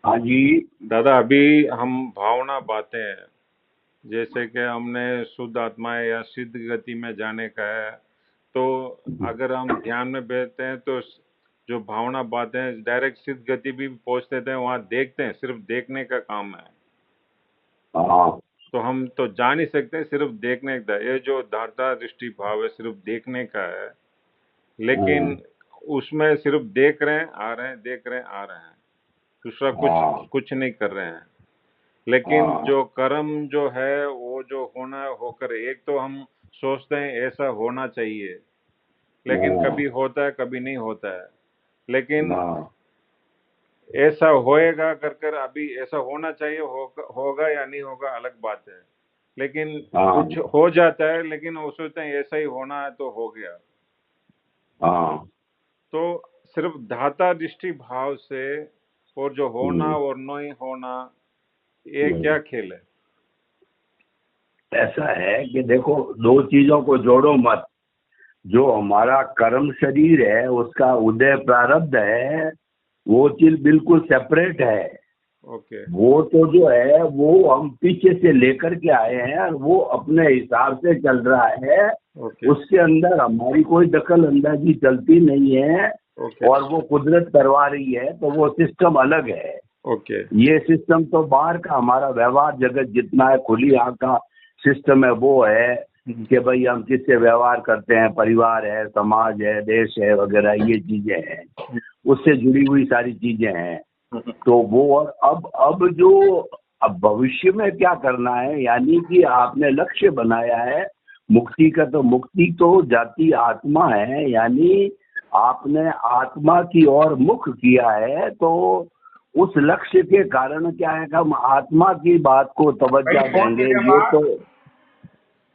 हाँ जी। दादा, अभी हम भावना बातें हैं, जैसे कि हमने शुद्ध आत्मा या सिद्ध गति में जाने का है। तो अगर हम ध्यान में बैठते हैं तो जो भावना बातें हैं डायरेक्ट सिद्ध गति भी पहुंच देते हैं, वहां देखते हैं, सिर्फ देखने का काम है। हाँ। तो हम तो जान ही सकते हैं, सिर्फ देखने का। ये जो धारता दृष्टि भाव है सिर्फ देखने का है, लेकिन हाँ। उसमें सिर्फ देख रहे हैं, आ रहे हैं, देख रहे हैं, आ रहे हैं, दूसरा कुछ हाँ। कुछ नहीं कर रहे हैं। लेकिन हाँ। जो कर्म जो है वो जो होना होकर, एक तो हम सोचते हैं ऐसा होना चाहिए, लेकिन हाँ। कभी होता है कभी नहीं होता है। लेकिन हाँ। ऐसा होएगा कर कर, अभी ऐसा होना चाहिए, होगा या नहीं होगा अलग बात है। लेकिन कुछ हाँ। हो जाता है, लेकिन वो सोचते हैं ऐसा ही होना है तो हो गया। हाँ। तो सिर्फ धाता दृष्टि भाव से और जो होना हम्म, और नहीं होना, ये हम्म। क्या खेल है? ऐसा है कि देखो, दो चीजों को जोड़ो मत। जो हमारा कर्म शरीर है उसका उदय प्रारब्ध है, वो चीज बिल्कुल सेपरेट है। ओके। वो तो जो है वो हम पीछे से लेकर के आए हैं और वो अपने हिसाब से चल रहा है। ओके। उसके अंदर हमारी कोई दखल अंदाजी चलती नहीं है। ओके। और वो कुदरत करवा रही है, तो वो सिस्टम अलग है। ओके। ये सिस्टम तो बाहर का हमारा व्यवहार जगत जितना है, खुली आंख का सिस्टम है, वो है कि भाई हम किससे व्यवहार करते हैं, परिवार है, समाज है, देश है वगैरह, ये चीजें हैं। उससे जुड़ी हुई सारी चीजें हैं। तो वो, और अब जो, अब भविष्य में क्या करना है, यानी कि आपने लक्ष्य बनाया है मुक्ति का। तो मुक्ति तो जाती आत्मा है, यानी आपने आत्मा की ओर मुख किया है। तो उस लक्ष्य के कारण क्या है कि हम आत्मा की बात को तवज्जो देंगे।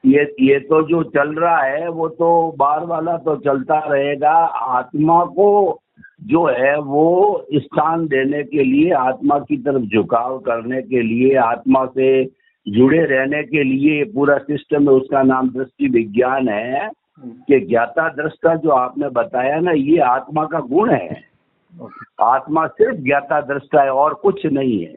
ये तो जो चल रहा है वो तो बाहर वाला तो चलता रहेगा। आत्मा को जो है वो स्थान देने के लिए, आत्मा की तरफ झुकाव करने के लिए, आत्मा से जुड़े रहने के लिए पूरा सिस्टम है। उसका नाम दृष्टि विज्ञान है। कि ज्ञाता दृष्टा जो आपने बताया ना, ये आत्मा का गुण है। आत्मा सिर्फ ज्ञाता दृष्टा है और कुछ नहीं है।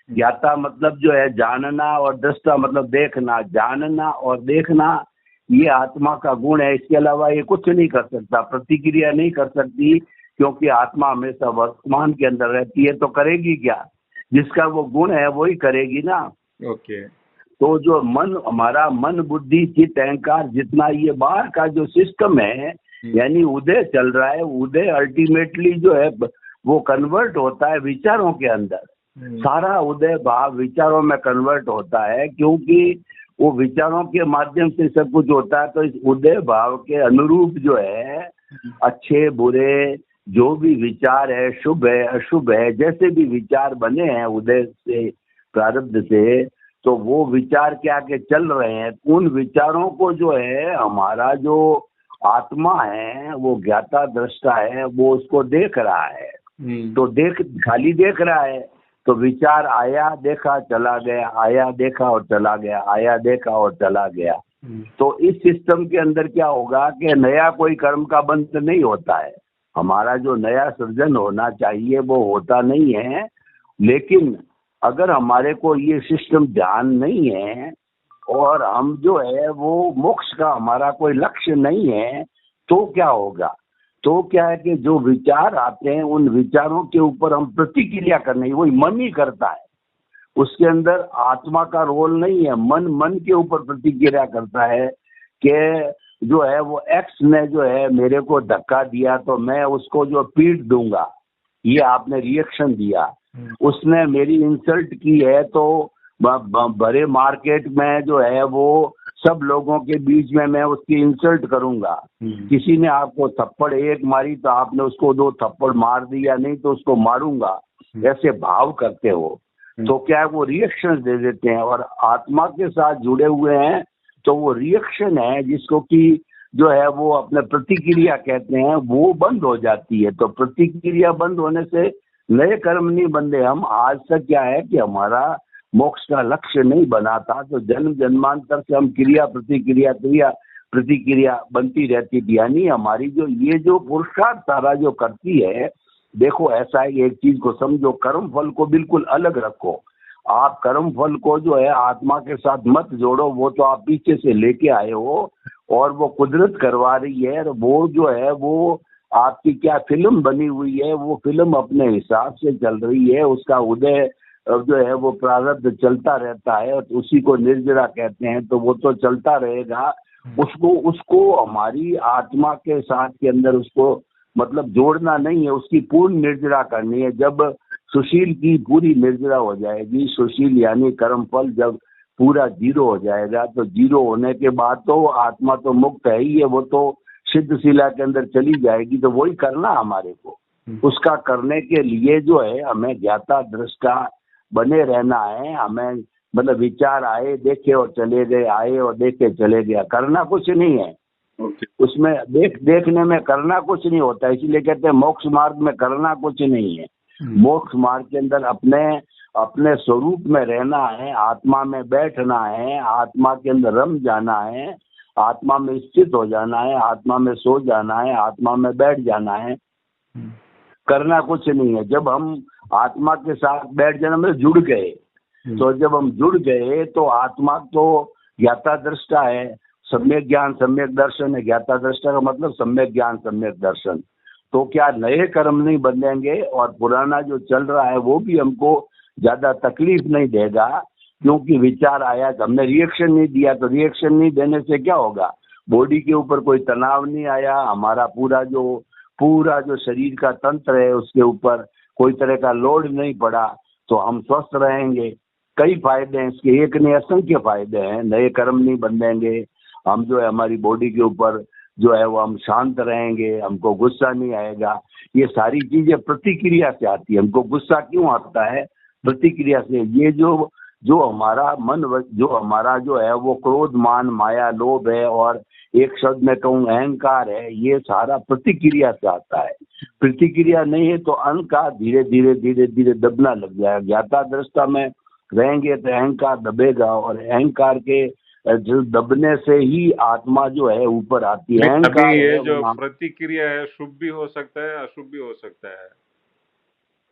ज्ञाता मतलब जो है जानना, और दृष्टा मतलब देखना। जानना और देखना ये आत्मा का गुण है। इसके अलावा ये कुछ नहीं कर सकता, प्रतिक्रिया नहीं कर सकती, क्योंकि आत्मा हमेशा वर्तमान के अंदर रहती है। तो करेगी क्या? जिसका वो गुण है वही करेगी ना। ओके। तो जो मन, हमारा मन बुद्धि चित्त अहंकार जितना ये बाहर का जो सिस्टम है, यानी उदय चल रहा है, उदय अल्टीमेटली जो है वो कन्वर्ट होता है विचारों के अंदर। सारा उदय भाव विचारों में कन्वर्ट होता है, क्योंकि वो विचारों के माध्यम से सब कुछ होता है। तो इस उदय भाव के अनुरूप जो है, अच्छे बुरे जो भी विचार है, शुभ है अशुभ है, जैसे भी विचार बने हैं उदय से, प्रारब्ध से, तो वो विचार क्या के चल रहे हैं। उन विचारों को जो है हमारा जो आत्मा है, वो ज्ञाता दृष्टा है, वो उसको देख रहा है। तो खाली देख रहा है। तो विचार आया, देखा, चला गया, आया, देखा और चला गया, आया, देखा और चला गया। तो इस सिस्टम के अंदर क्या होगा कि नया कोई कर्म का बंध नहीं होता है। हमारा जो नया सृजन होना चाहिए वो होता नहीं है। लेकिन अगर हमारे को ये सिस्टम ध्यान नहीं है, और हम जो है वो मोक्ष का हमारा कोई लक्ष्य नहीं है, तो क्या होगा? तो क्या है कि जो विचार आते हैं उन विचारों के ऊपर हम प्रतिक्रिया करने, वही मन ही करता है। उसके अंदर आत्मा का रोल नहीं है। मन मन के ऊपर प्रतिक्रिया करता है कि जो है वो एक्स ने जो है मेरे को धक्का दिया तो मैं उसको जो पीट दूंगा, ये आपने रिएक्शन दिया। उसने मेरी इंसल्ट की है तो बड़े मार्केट में जो है वो सब लोगों के बीच में मैं उसकी इंसल्ट करूंगा। किसी ने आपको थप्पड़ एक मारी तो आपने उसको दो थप्पड़ मार दिया, नहीं तो उसको मारूंगा, ऐसे भाव करते हो। तो क्या है वो रिएक्शन दे देते हैं, और आत्मा के साथ जुड़े हुए हैं तो वो रिएक्शन है जिसको कि जो है वो अपने प्रतिक्रिया कहते हैं, वो बंद हो जाती है। तो प्रतिक्रिया बंद होने से नए कर्म नहीं बंधे। हम आज तक क्या है कि हमारा मोक्ष का लक्ष्य नहीं बना था, तो जन्म जन्मांतर से हम क्रिया प्रतिक्रिया बनती रहती थी। यानी हमारी जो ये जो पुरुषार्थ सारा जो करती है, देखो ऐसा है, एक चीज को समझो, कर्म फल को बिल्कुल अलग रखो। आप कर्म फल को जो है आत्मा के साथ मत जोड़ो, वो तो आप पीछे से लेके आए हो और वो कुदरत करवा रही है। और वो जो है वो आपकी क्या फिल्म बनी हुई है, वो फिल्म अपने हिसाब से चल रही है, उसका उदय जो है वो प्रारब्ध चलता रहता है और उसी को निर्जरा कहते हैं, तो वो तो चलता रहेगा। उसको उसको हमारी आत्मा के साथ के अंदर उसको मतलब जोड़ना नहीं है, उसकी पूर्ण निर्जरा करनी है। जब सुशील की पूरी निर्जरा हो जाएगी, सुशील यानी कर्मफल जब पूरा जीरो हो जाएगा, तो जीरो होने के बाद तो आत्मा तो मुक्त है ही है, वो तो सिद्ध शिला के अंदर चली जाएगी। तो वही करना हमारे को, उसका करने के लिए जो है हमें ज्ञाता दृष्टा बने रहना है। हमें मतलब विचार आए देखे और चले गए, आए और देखे चले गया, करना कुछ नहीं है। उसमें देखने में करना कुछ नहीं होता, इसीलिए कहते हैं मोक्ष मार्ग में करना कुछ नहीं है। मोक्ष मार्ग के अंदर अपने अपने स्वरूप में रहना है, आत्मा में बैठना है, आत्मा के अंदर रम जाना है, आत्मा में स्थित हो जाना है, आत्मा में सो जाना है, आत्मा में बैठ जाना है, करना कुछ नहीं है। जब हम आत्मा के साथ बैठ जाना मतलब जुड़ गए, तो जब हम जुड़ गए तो आत्मा तो ज्ञाता दृष्टा है, सम्यक ज्ञान सम्यक दर्शन है। ज्ञाता दृष्टा का मतलब सम्यक ज्ञान सम्यक दर्शन। तो क्या नए कर्म नहीं बनेंगे और पुराना जो चल रहा है वो भी हमको ज्यादा तकलीफ नहीं देगा, क्योंकि विचार आया, हमने रिएक्शन नहीं दिया। तो रिएक्शन नहीं देने से क्या होगा, बॉडी के ऊपर कोई तनाव नहीं आया, हमारा पूरा जो शरीर का तंत्र है उसके ऊपर कोई तरह का लोड नहीं पड़ा, तो हम स्वस्थ रहेंगे। कई फायदे हैं इसके, एक नहीं असंख्य फायदे हैं। नए कर्म नहीं बनेंगे, हम जो है हमारी बॉडी के ऊपर जो है वो हम शांत रहेंगे, हमको गुस्सा नहीं आएगा। ये सारी चीजें प्रतिक्रिया से आती है। हमको गुस्सा क्यों आता है, प्रतिक्रिया से। ये जो हमारा मन, जो हमारा जो है वो क्रोध मान माया लोभ है और एक शब्द में कहूँ अहंकार है, ये सारा प्रतिक्रिया से आता है। प्रतिक्रिया नहीं है तो अहंकार धीरे धीरे धीरे धीरे दबना लग जाएगा। ज्ञाता दृष्टा में रहेंगे तो अहंकार दबेगा और अहंकार के जो दबने से ही आत्मा जो है ऊपर आती है। अहंकार ये जो प्रतिक्रिया है शुभ भी हो सकता है अशुभ भी हो सकता है।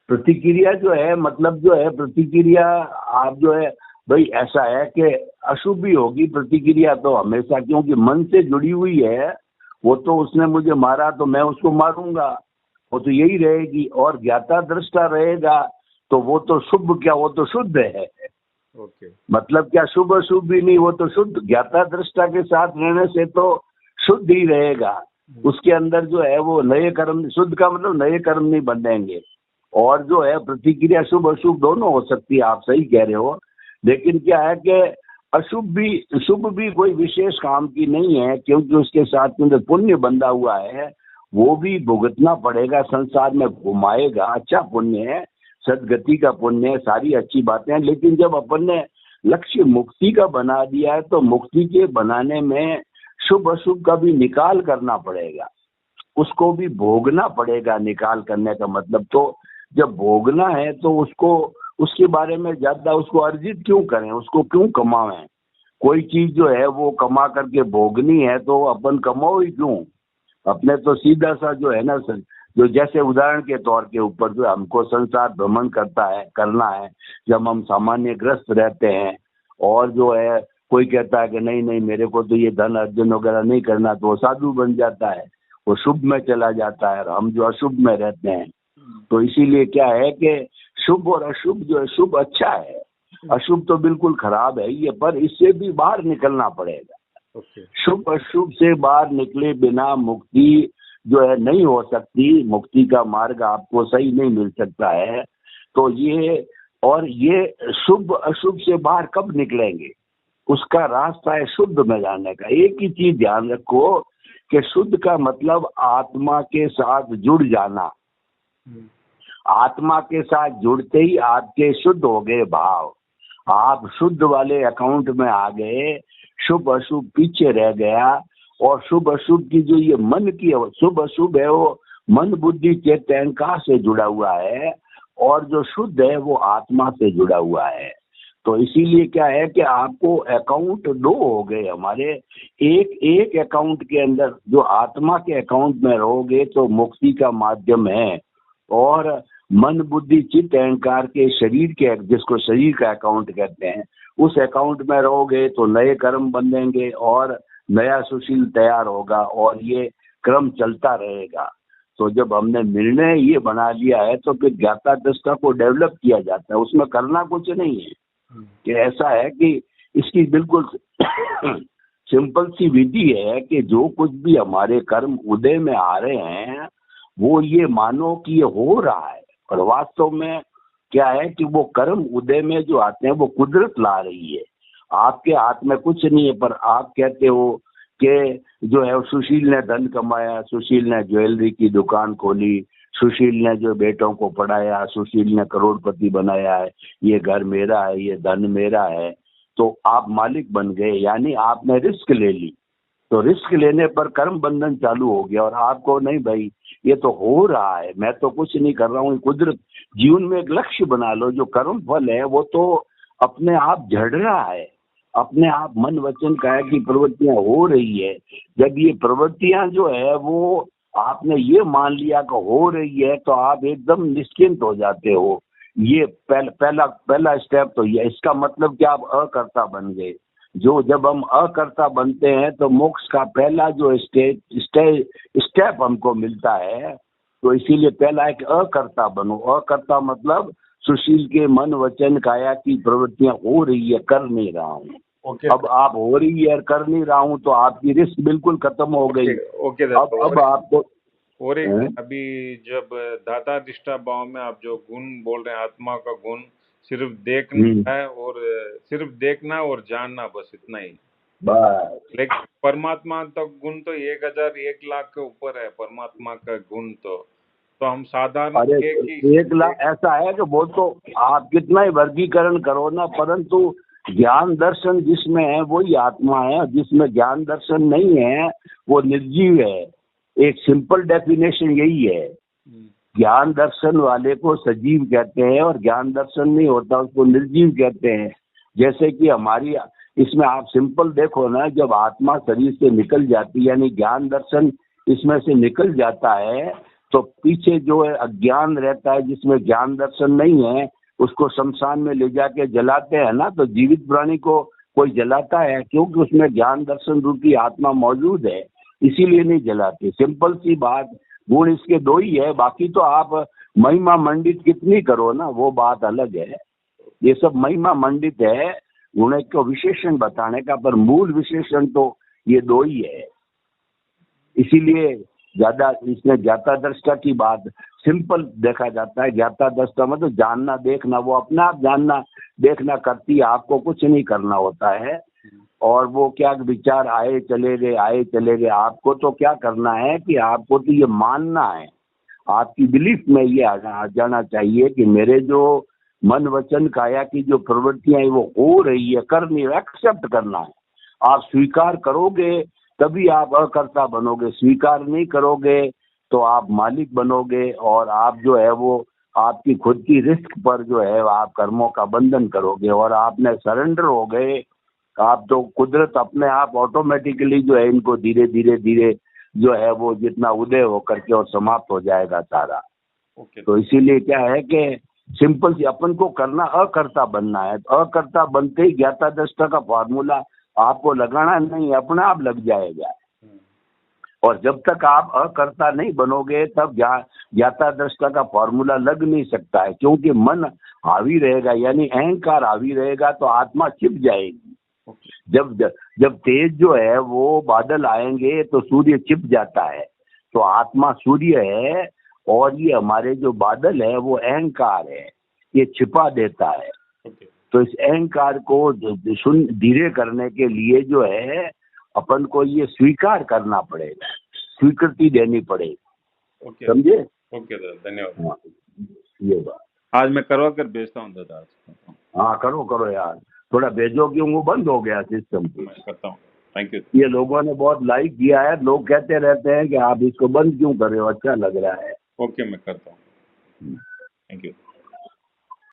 प्रतिक्रिया जो है मतलब जो है प्रतिक्रिया आप जो है भाई ऐसा है कि अशुभ भी होगी प्रतिक्रिया तो हमेशा, क्योंकि मन से जुड़ी हुई है। वो तो उसने मुझे मारा तो मैं उसको मारूंगा, वो तो यही रहेगी। और ज्ञाता दृष्टा रहेगा तो वो तो शुभ क्या, वो तो शुद्ध है। मतलब क्या शुभ अशुभ भी नहीं, वो तो शुद्ध। ज्ञाता दृष्टा के साथ रहने से तो शुद्ध ही रहेगा। उसके अंदर जो है वो नए कर्म, शुद्ध का मतलब नए कर्म नहीं बनेंगे। और जो है प्रतिक्रिया शुभ अशुभ दोनों हो सकती है, आप सही कह रहे हो। लेकिन क्या है कि अशुभ भी शुभ भी कोई विशेष काम की नहीं है, क्योंकि उसके साथ में पुण्य बंधा हुआ है, वो भी भुगतना पड़ेगा, संसार में घुमाएगा। अच्छा पुण्य है, सदगति का पुण्य है, सारी अच्छी बातें हैं। लेकिन जब अपन ने लक्ष्य मुक्ति का बना दिया है तो मुक्ति के बनाने में शुभ अशुभ का भी निकाल करना पड़ेगा, उसको भी भोगना पड़ेगा। निकाल करने का मतलब तो जब भोगना है तो उसको उसके बारे में ज्यादा उसको अर्जित क्यों करें, उसको क्यों कमाएं। कोई चीज जो है वो कमा करके भोगनी है तो अपन कमाओ ही क्यों। अपने तो सीधा सा जो है ना, जो जैसे उदाहरण के तौर के ऊपर जो हमको संसार भ्रमण करना है, जब हम सामान्य ग्रस्त रहते हैं और जो है कोई कहता है कि नहीं नहीं मेरे को तो ये धन अर्जन वगैरह नहीं करना, तो वो साधु बन जाता है, वो शुभ में चला जाता है, और हम जो अशुभ में रहते हैं। तो इसीलिए क्या है कि शुभ और अशुभ जो है, शुभ अच्छा है, अशुभ तो बिल्कुल खराब है ये, पर इससे भी बाहर निकलना पड़ेगा। शुभ अशुभ से बाहर निकले बिना मुक्ति जो है नहीं हो सकती, मुक्ति का मार्ग आपको सही नहीं मिल सकता है। तो ये शुभ अशुभ से बाहर कब निकलेंगे, उसका रास्ता है शुद्ध में जाने का। एक ही चीज ध्यान रखो कि शुद्ध का मतलब आत्मा के साथ जुड़ जाना। आत्मा के साथ जुड़ते ही आपके शुद्ध हो गए भाव, आप शुद्ध वाले अकाउंट में आ गए, शुभ अशुभ पीछे रह गया। और शुभ अशुभ की जो ये मन की शुभ अशुभ है वो मन बुद्धि चित्त अहंकार से जुड़ा हुआ है, और जो शुद्ध है वो आत्मा से जुड़ा हुआ है। तो इसीलिए क्या है कि आपको अकाउंट दो हो गए हमारे। एक अकाउंट के अंदर जो आत्मा के अकाउंट में रहोगे तो मुक्ति का माध्यम है, और मन बुद्धि चित्त अहंकार के शरीर के, जिसको शरीर का अकाउंट कहते हैं, उस अकाउंट में रहोगे तो नए कर्म बनेंगे और नया सुशील तैयार होगा और ये क्रम चलता रहेगा। तो जब हमने निर्णय ये बना लिया है तो फिर ज्ञाता दृष्टा को डेवलप किया जाता है, उसमें करना कुछ नहीं है। कि ऐसा है कि इसकी बिल्कुल सिंपल सी विधि है कि जो कुछ भी हमारे कर्म उदय में आ रहे हैं वो ये मानो कि ये हो रहा है, और वास्तव में क्या है कि वो कर्म उदय में जो आते हैं वो कुदरत ला रही है, आपके हाथ में कुछ नहीं है। पर आप कहते हो कि जो है सुशील ने धन कमाया, सुशील ने ज्वेलरी की दुकान खोली, सुशील ने जो बेटों को पढ़ाया, सुशील ने करोड़पति बनाया है, ये घर मेरा है, ये धन मेरा है, तो आप मालिक बन गए, यानी आपने रिस्क ले ली। तो रिस्क लेने पर कर्म बंधन चालू हो गया और आपको नहीं भाई ये तो हो रहा है, मैं तो कुछ नहीं कर रहा हूँ, कुदरत। जीवन में एक लक्ष्य बना लो, जो कर्म फल है वो तो अपने आप झड़ रहा है, अपने आप मन वचन काया की प्रवृत्तियां हो रही है। जब ये प्रवृत्तियां जो है वो आपने ये मान लिया कि हो रही है तो आप एकदम निश्चिंत हो जाते हो। ये पहला स्टेप तो ये, इसका मतलब कि आप अकर्ता बन गए। जो जब हम अकर्ता बनते हैं तो मोक्ष का पहला जो स्टेप हमको मिलता है। तो इसीलिए पहला एक अकर्ता बनो। अकर्ता मतलब सुशील के मन वचन काया की प्रवृत्तियां हो रही है, कर नहीं रहा हूँ। अब आप हो रही है, कर नहीं रहा हूँ, तो आपकी रिस्क बिल्कुल खत्म हो गई। अब आपको और एक अभी जब दाता दिष्टा भाव में आप जो गुण बोल रहे हैं, आत्मा का गुण सिर्फ देखना है और सिर्फ देखना और जानना, बस इतना ही। लेकिन परमात्मा तो गुण तो 1000-1 लाख के ऊपर है परमात्मा का गुण। तो हम साधारण 1 लाख ऐसा है कि वो तो आप कितना ही वर्गीकरण करो ना, परंतु ज्ञान दर्शन जिसमें है वही आत्मा है, जिसमें ज्ञान दर्शन नहीं है वो निर्जीव है। एक सिंपल डेफिनेशन यही है। ज्ञान दर्शन वाले को सजीव कहते हैं और ज्ञान दर्शन नहीं होता उसको निर्जीव कहते हैं। जैसे कि हमारी इसमें आप सिंपल देखो ना, जब आत्मा शरीर से निकल जाती है यानी ज्ञान दर्शन इसमें से निकल जाता है तो पीछे जो है अज्ञान रहता है, जिसमें ज्ञान दर्शन नहीं है, उसको शमशान में ले जाके जलाते हैं ना। तो जीवित प्राणी को कोई जलाता है क्योंकि उसमें ज्ञान दर्शन रूपी आत्मा मौजूद है, इसीलिए नहीं जलाते। सिंपल सी बात। गुण इसके 2 ही है, बाकी तो आप महिमा मंडित कितनी करो ना, वो बात अलग है। ये सब महिमा मंडित है गुण को विशेषण बताने का, पर मूल विशेषण तो ये 2 ही है। इसीलिए ज्यादा इसमें ज्ञाता दृष्टा की बात सिंपल देखा जाता है। ज्ञाता दृष्टा मतलब जानना देखना, वो अपने आप जानना देखना करती है, आपको कुछ नहीं करना होता है। और वो क्या विचार आए चले गए, आपको तो क्या करना है कि आपको तो ये मानना है, आपकी बिलीफ में ये आ जाना चाहिए कि मेरे जो मन वचन काया की जो प्रवृत्तियां हैं वो हो रही है, करनी है, एक्सेप्ट करना है। आप स्वीकार करोगे तभी आप अकर्ता बनोगे, स्वीकार नहीं करोगे तो आप मालिक बनोगे और आप जो है वो आपकी खुद की रिस्क पर जो है आप कर्मों का बंधन करोगे और आपने सरेंडर हो गए। आप तो कुदरत अपने आप ऑटोमेटिकली जो है इनको धीरे धीरे जो है वो जितना उदय होकर के और समाप्त हो जाएगा सारा। तो इसीलिए क्या है कि सिंपल सी अपन को करना अकर्ता बनना है। तो अकर्ता बनते ही ज्ञाता दृष्टा का फॉर्मूला आपको लगाना नहीं, अपने आप लग जाएगा। और जब तक आप अकर्ता नहीं बनोगे तब ज्ञाता दृष्टा का फॉर्मूला लग नहीं सकता है, क्योंकि मन हावी रहेगा, यानी अहंकार हावी रहेगा तो आत्मा छिप जाएगी। जब तेज जो है वो बादल आएंगे तो सूर्य छिप जाता है, तो आत्मा सूर्य है और ये हमारे जो बादल है वो अहंकार है, ये छिपा देता है। तो इस अहंकार को धीरे करने के लिए जो है अपन को ये स्वीकार करना पड़ेगा, स्वीकृति देनी पड़ेगी। समझे? ओके दादा, धन्यवाद। ये बात आज मैं करवा कर भेजता हूँ दादा। हाँ करो यार, थोड़ा भेजो क्यों वो बंद हो गया सिस्टम। मैं करता हूँ, थैंक यू। ये लोगों ने बहुत लाइक किया है, लोग कहते रहते हैं कि आप इसको बंद क्यों कर रहे हो, अच्छा लग रहा है। ओके मैं करता हूँ, थैंक यू।